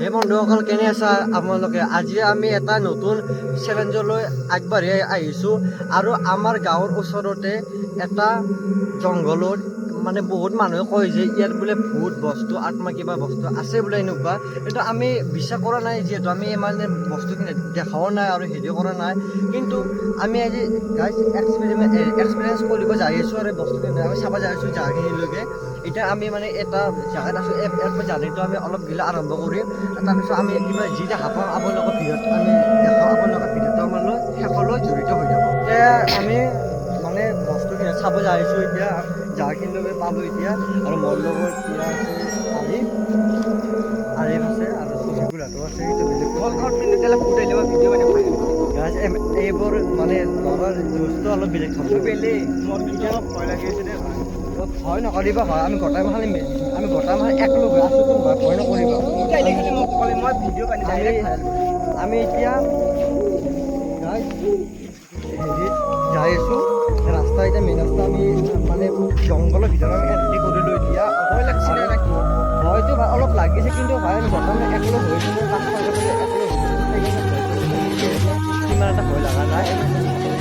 হে বন্ধুসকল, কেনে আছা আপোনালোকে? আজি আমি এটা নতুন চেলেঞ্জলৈ আগবাঢ়ি আহিছোঁ আৰু আমাৰ গাঁৱৰ ওচৰতে এটা জংঘলত মানে বহুত মানুহে কয় যে ইয়াত বোলে ভূত বস্তু আত্মা কিবা বস্তু আছে বোলে এনেকুৱা। কিন্তু আমি বিশ্বাস কৰা নাই, যিহেতু আমি মানে বস্তুখিনি দেখাও নাই আৰু হেৰিও কৰা নাই। কিন্তু আমি আজি গাইজ এক্সপিৰিয়েঞ্চ কৰিব যাই আছোঁ আৰু বস্তুখিনি আমি চাব যাই আছোঁ জাগাখিনিলৈকে। এতিয়া আমি মানে এটা জাগাত আছোঁ, ইয়াৰ জাৰ্ণিটো আমি অলপ গিলা আৰম্ভ কৰিম। তাৰপিছত আমি কিবা যি দেখা পাওঁ আপোনালোকৰ ভিডিঅ'ত আমি দেখাওঁ, আপোনালোকৰ ভিডিঅ'টো আমালৈ শেষলৈ জড়িত হৈ যাব। এতিয়া আমি মানে বস্তুখিনি চাব যাই আছোঁ। এতিয়া জাগাখিনিলৈকে পালোঁ এতিয়া, আৰু মোৰ লগত এতিয়া আছে আৰিফ আছে আৰু চফিকুলহঁতো আছে। সেইটো বেলেগ ফুটাইলে ভিডিঅ' মানে এইবোৰ মানে ল'ৰাৰ জোজটো অলপ বেলেগ ধৰণৰ। মোৰ কিন্তু অলপ ভয় লাগি আছে দেই। ভয় নকৰিবা, হয় আমি গোটাই মাহ একলগ হৈ আছোঁ, কোনোবা ভয় নকৰিবা। আমি এতিয়া হেৰিত যাই আছোঁ, ৰাস্তা এতিয়া মেইন ৰাস্তা আমি মানে জংঘলৰ ভিতৰত আমি এণ্ট্ৰি কৰিলোঁ এতিয়া। ভয় লাগিছে নেকি? ভয়তো অলপ লাগিছে, কিন্তু ভাই আমি বৰ্তমান একলগ হৈ কিনে সিমান এটা ভয় লগা নাই।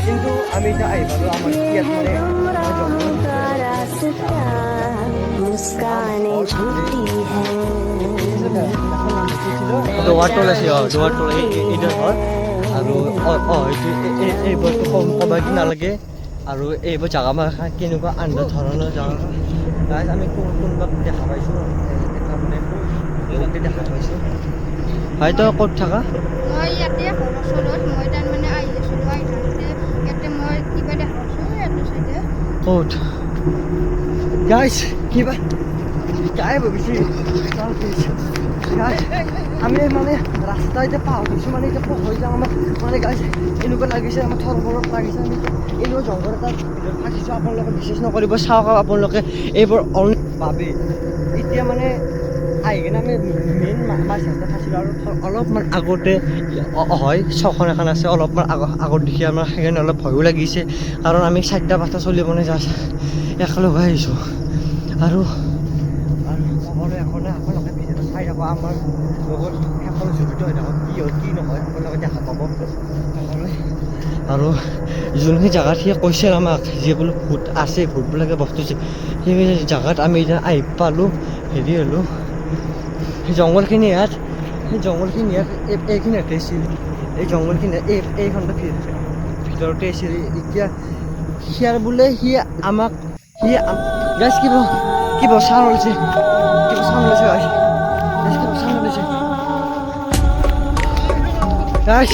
কিন্তু আমি এতিয়া আহি পালোঁ আমাৰ ইয়াত মানে দুৱাৰ তল আছে, দুৱাৰ তল এইটোৰ হয়। আৰু এইবোৰতো ক'বাই নালাগে। আৰু এইবোৰ জাগা মানে কেনেকুৱা আন্ধাৰ ধৰণৰ জাগা। গাইজ আমি কোনোবাক দেখা পাইছোঁ, এটা মানে দেখা পাইছোঁ। হয়, তই ক'ত থাকা? মই ইয়াতে ঘৰৰ ওচৰত। মই তাৰমানে আহি আছিলোঁ, আহি থাকোঁতে ইয়াতে মই কিবা দেখা পাইছোঁ ইয়াতে চাইডে। ক'ত? গাইজ কিবা গাই ভাবিছে আমি মানে ৰাস্তা এতিয়া পাৰ হৈছোঁ, মানে এতিয়া হৈ যাওঁ আমাৰ মানে গাইজ এনেকুৱা লাগিছে, আমাৰ থৰমৰত লাগিছে। আমি এনেকুৱা জংঘল এটা ভিতৰত ফাঁচিছোঁ। আপোনালোকে বিশ্বাস নকৰিব, চাওক আপোনালোকে এইবোৰ ভাবি এতিয়া মানে আহি কিনে আমি মেইন মাছ ৰাস্তা ফাঁচিলোঁ। আৰু অলপমান আগতে হয় চকখন এখন আছে, অলপমান আগত দেখি আমাৰ সেইকাৰণে অলপ ভয়ো লাগিছে। কাৰণ আমি 4টা-5টা চলি মানে জাষ্ট একেলগ হৈ আহিছোঁ। আৰু ক'বলৈ একো নাই, আপোনালোকে ভিডিঅ'টো চাই থাকক, আমাৰ লগত শেষলৈ জড়িত হৈ থাকক। কি হয় কি নহয় আপোনালোকে দেখা পাব শেষলৈ। আৰু যোনখিনি জেগাত সি কৈছে আমাক যে বোলো ভূত আছে, ভূতবিলাকে বস্তু আছে, সেই জেগাত আমি এতিয়া আহি পালোঁ। হেৰি হ'লোঁ সেই জংঘলখিনি ইয়াত এইখিনি আছিল। এই জংঘলখিনি এইখনতে ভিতৰতে আছিল। এতিয়া সিয়াৰ বোলে আমাক গাইজ কিবা চাউণ্ড ওলাইছে, গাইজ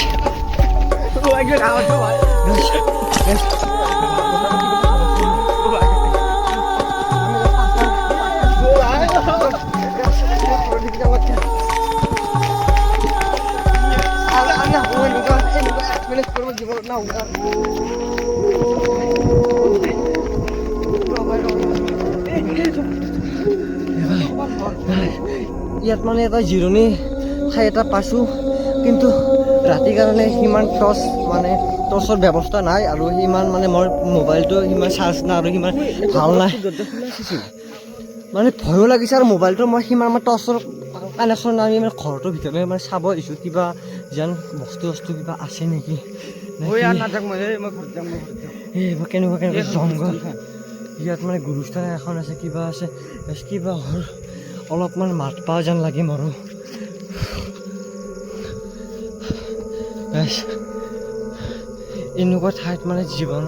ইয়াত মানে এটা জিৰণি ঠাই এটা পাইছোঁ, কিন্তু ৰাতিৰ কাৰণে সিমান টৰ্চৰ ব্যৱস্থা নাই। আৰু সিমান মানে মোৰ মোবাইলটো সিমান চাৰ্জ নাই আৰু সিমান ভাল নাই, মানে ভয়ো লাগিছে। আৰু মোবাইলটো মই সিমান মানে টৰ্চৰ কানেকশ্যন নাই। আমি মানে ঘৰটোৰ ভিতৰতে মানে চাব আহিছোঁ, কিবা যেন বস্তু কিবা আছে নেকি। কেনেকুৱা জংঘল, ইয়াত মানে গুৰুস্থান এখন আছে, কিবা আছে, কিবা হ'ল অলপমান মাত পাওঁ যেন লাগে মোৰো। এনেকুৱা ঠাইত মানে জীৱন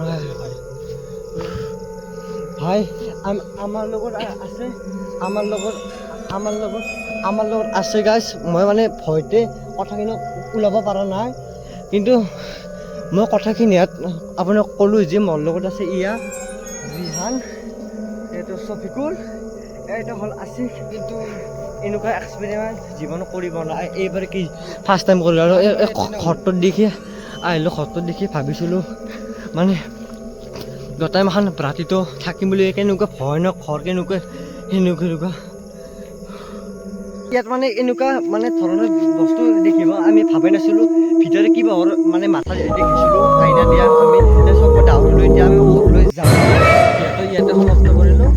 ভাই আমাৰ লগত আছে গাইজ। মই মানে ভয়তে কথাখিনি ওলাব পৰা নাই, কিন্তু মই কথাখিনি ইয়াত আপোনাক ক'লোঁ যে মোৰ লগত আছে ৰিহান, এইটো চফিকুল, এইটো হ'ল আছিফ। কিন্তু এনেকুৱা এক্সপেৰিমেণ্ট জীৱন কৰিব নাই, এইবাৰ কি ফাৰ্ষ্ট টাইম কৰিলোঁ। আৰু এই ঘৰটোত দেখি আহিলোঁ, ঘৰটোত দেখি ভাবিছিলোঁ মানে গোটাই মাখান ৰাতিটো থাকিম বুলি। কেনেকুৱা ভয়ানক ঘৰ, কেনেকুৱা সেনেকুৱা ইয়াত মানে এনেকুৱা মানে ধৰণৰ বস্তু দেখিব আমি ভাবাই নাছিলোঁ। ভিতৰে কিবা মানে মাথা দেখিছিলোঁ, আইনা দিয়া। আমি চব ডাউনলৈ এতিয়া আমি ঘৰলৈ যাওঁ, ইয়াতে সমাপ্ত কৰিলোঁ।